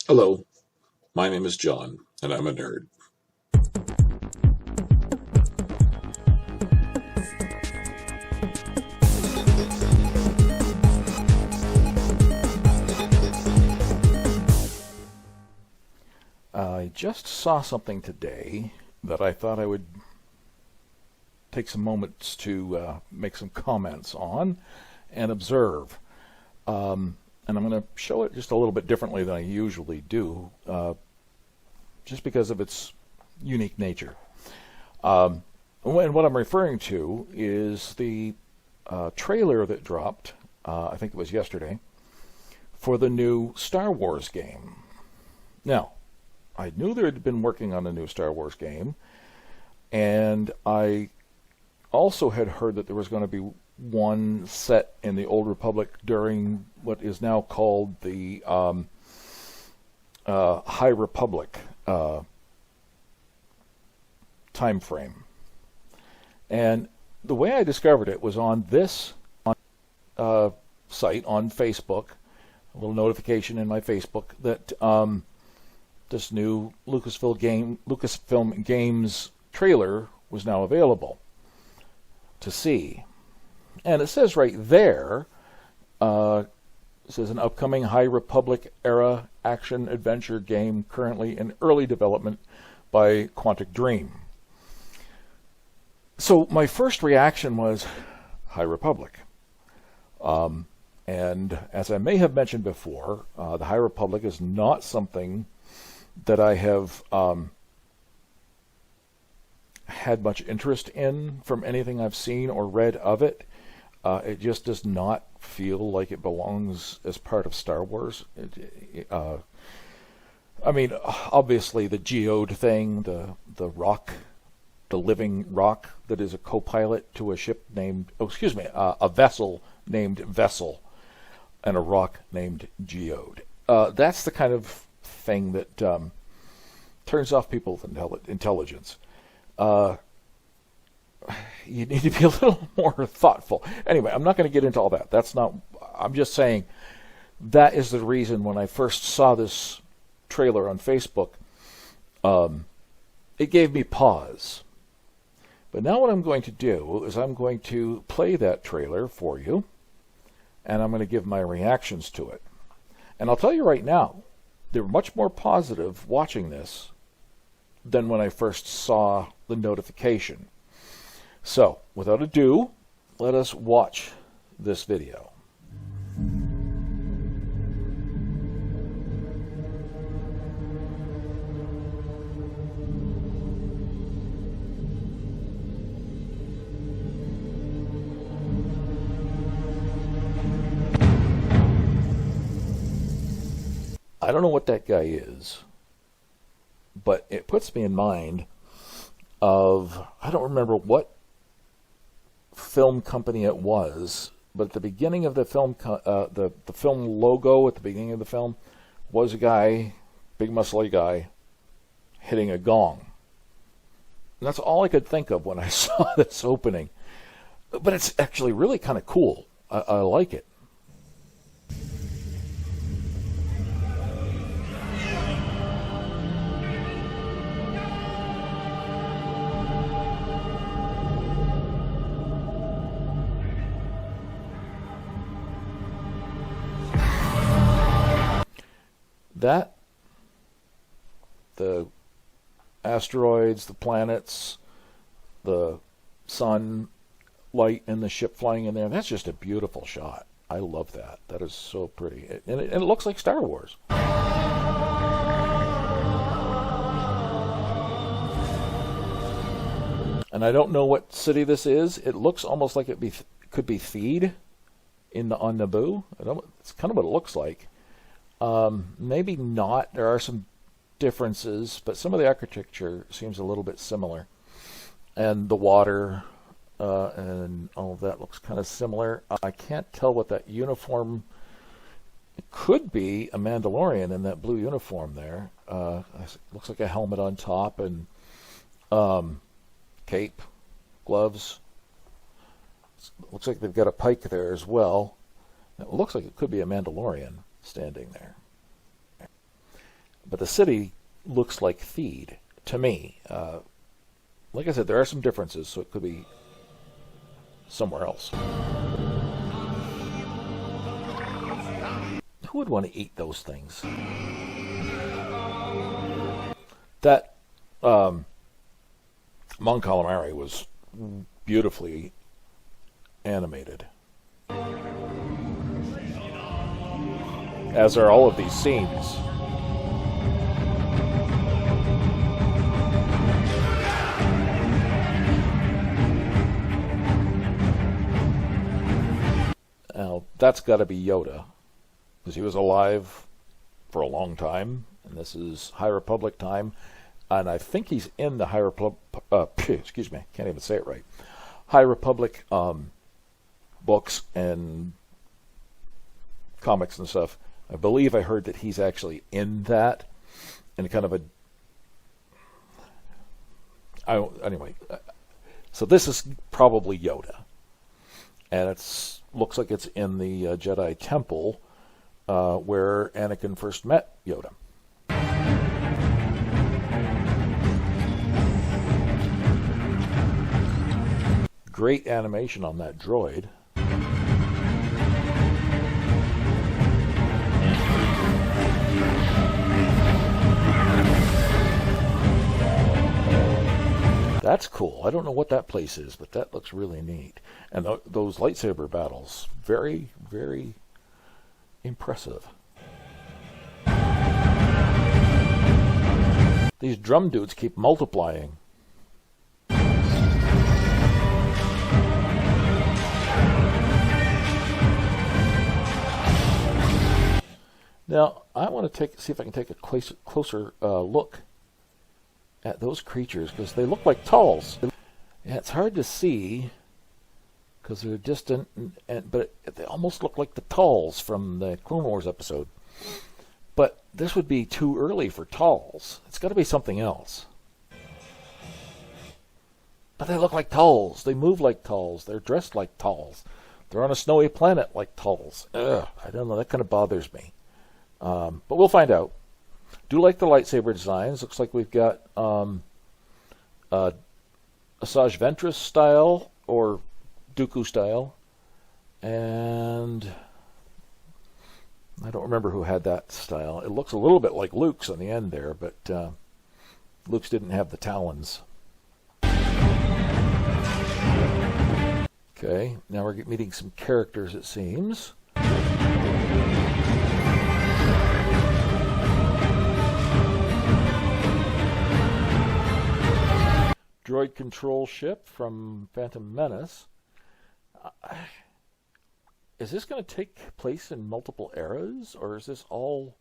Hello, my name is John, and I'm a nerd. I just saw something today that I thought I would take some moments to make some comments on and observe. And I'm going to show it just a little bit differently than I usually do, just because of its unique nature. And what I'm referring to is the trailer that dropped, I think it was yesterday, for the new Star Wars game. Now, I knew they had been working on a new Star Wars game, and I also had heard that there was going to be one set in the Old Republic during what is now called the High Republic time frame. And the way I discovered it was on this site on Facebook, a little notification in my Facebook that this new Lucasfilm Games trailer was now available to see. And it says right there, it says an upcoming High Republic era action adventure game currently in early development by Quantic Dream. So my first reaction was High Republic. And as I may have mentioned before, the High Republic is not something that I have had much interest in from anything I've seen or read of it. It just does not feel like it belongs as part of Star Wars. I mean, obviously the geode thing, the rock, the living rock that is a co-pilot to a ship named, a vessel named Vessel, and a rock named Geode. That's the kind of thing that turns off people's intelligence. You need to be a little more thoughtful. Anyway, I'm not going to get into all that. I'm just saying that is the reason when I first saw this trailer on Facebook, it gave me pause. But now what I'm going to do is I'm going to play that trailer for you, and I'm going to give my reactions to it. And I'll tell you right now, they're much more positive watching this than when I first saw the notification. So, without ado, let us watch this video. I don't know what that guy is, but it puts me in mind of, I don't remember what film company it was, but at the beginning of the film, the film logo at the beginning of the film was a guy, big muscly guy, hitting a gong. And that's all I could think of when I saw this opening. But it's actually really kind of cool. I like it. That, the asteroids, the planets, the sun, light, and the ship flying in there, that's just a beautiful shot. I love that. That is so pretty. And it looks like Star Wars. And I don't know what city this is. It looks almost like it could be Theed on Naboo. It's kind of what it looks like. Maybe not. There are some differences, but some of the architecture seems a little bit similar. And the water and all of that looks kind of similar. I can't tell what that uniform... It could be a Mandalorian in that blue uniform there. Looks like a helmet on top and cape, gloves. Looks like they've got a pike there as well. It looks like it could be a Mandalorian standing there. but the city looks like Theed to me. Like I said, there are some differences, so it could be somewhere else. Who would want to eat those things? That Mon Calamari was beautifully animated, as are all of these scenes. Now, that's got to be Yoda, because he was alive for a long time, and this is High Republic time, and I think he's in the High Republic, excuse me, can't even say it right, High Republic books and comics and stuff. I believe I heard that he's actually in that, in kind of a, anyway, so this is probably Yoda, and it's looks like it's in the Jedi Temple where Anakin first met Yoda. Great animation on that droid. That's cool. I don't know what that place is, but that looks really neat. And those lightsaber battles, very, very impressive. These drum dudes keep multiplying. Now, I want to see if I can take a closer look at those creatures, because they look like Talls. Yeah, it's hard to see because they're distant, but they almost look like the Talls from the Clone Wars episode. But this would be too early for Talls. It's got to be something else. But they look like Talls. They move like Talls. They're dressed like Talls. They're on a snowy planet like Talls. Ugh, I don't know. That kind of bothers me. But we'll find out. Do like the lightsaber designs. Looks like we've got Asajj Ventress style or Dooku style. And I don't remember who had that style. It looks a little bit like Luke's on the end there, but Luke's didn't have the talons. Okay, now we're meeting some characters, it seems. Droid control ship from Phantom Menace. Is this going to take place in multiple eras, or is this all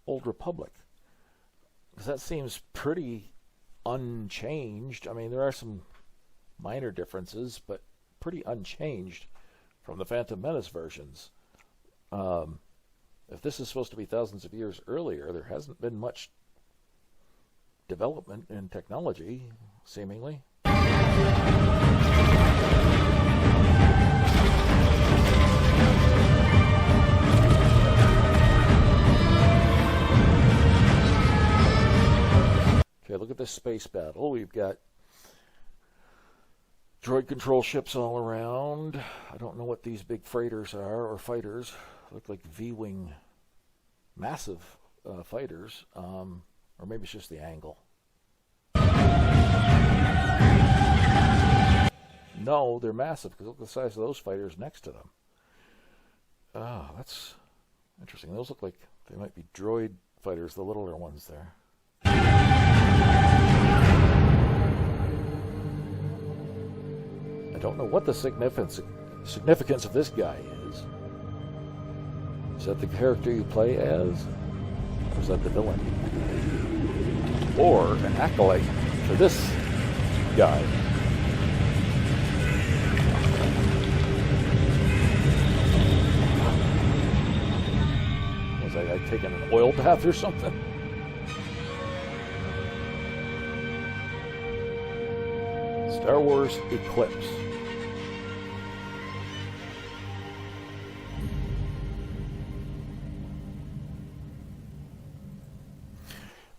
Old Republic? Because that seems pretty unchanged. I mean, there are some minor differences, but pretty unchanged from the Phantom Menace versions. If this is supposed to be thousands of years earlier, there hasn't been much development in technology, seemingly. Okay, look at this space battle. We've got droid control ships all around. I don't know what these big freighters are, or fighters. Look like V-wing, massive fighters. Or maybe it's just the angle. No, they're massive, because look at the size of those fighters next to them. Ah, that's interesting. Those look like they might be droid fighters, the littler ones there. I don't know what the significance of this guy is. Is that the character you play as? Or is that the villain? Or an acolyte for this guy? Was I taking an oil bath or something? Star Wars Eclipse.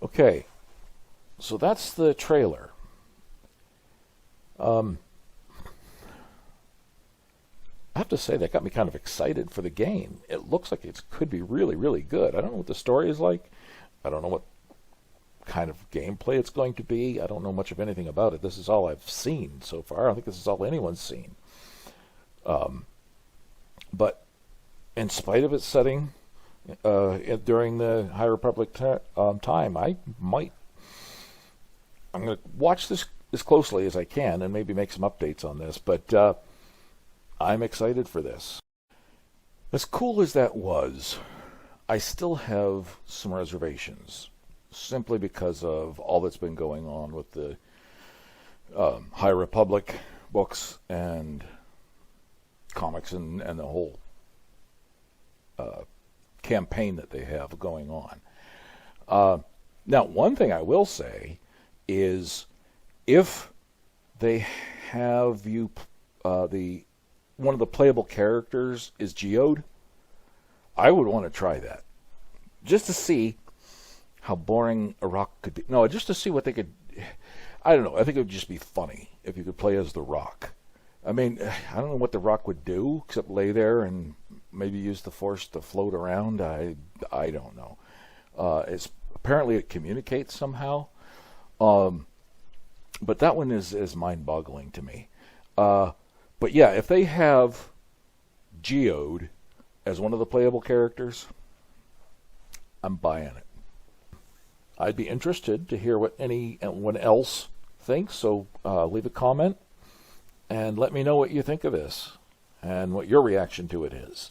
Okay, so that's the trailer. I have to say that got me kind of excited for the game. It looks like it could be really, really good. I don't know what the story is like. I don't know what kind of gameplay it's going to be. I don't know much of anything about it. This is all I've seen so far. I don't think this is all anyone's seen. But in spite of its setting during the High Republic time, I'm going to watch this as closely as I can and maybe make some updates on this. But I'm excited for this. As cool as that was, I still have some reservations, simply because of all that's been going on with the High Republic books and comics and the whole campaign that they have going on. Now, one thing I will say is, if they have you one of the playable characters is geode, I would want to try that, just to see how boring a Rock could be. No, just to see what they could. I don't know. I think it would just be funny if you could play as the Rock. I mean, I don't know what the Rock would do except lay there and maybe use the Force to float around. I don't know. Apparently it communicates somehow. But that one is mind-boggling to me. But yeah, if they have Geode as one of the playable characters, I'm buying it. I'd be interested to hear what anyone else thinks, so leave a comment and let me know what you think of this and what your reaction to it is.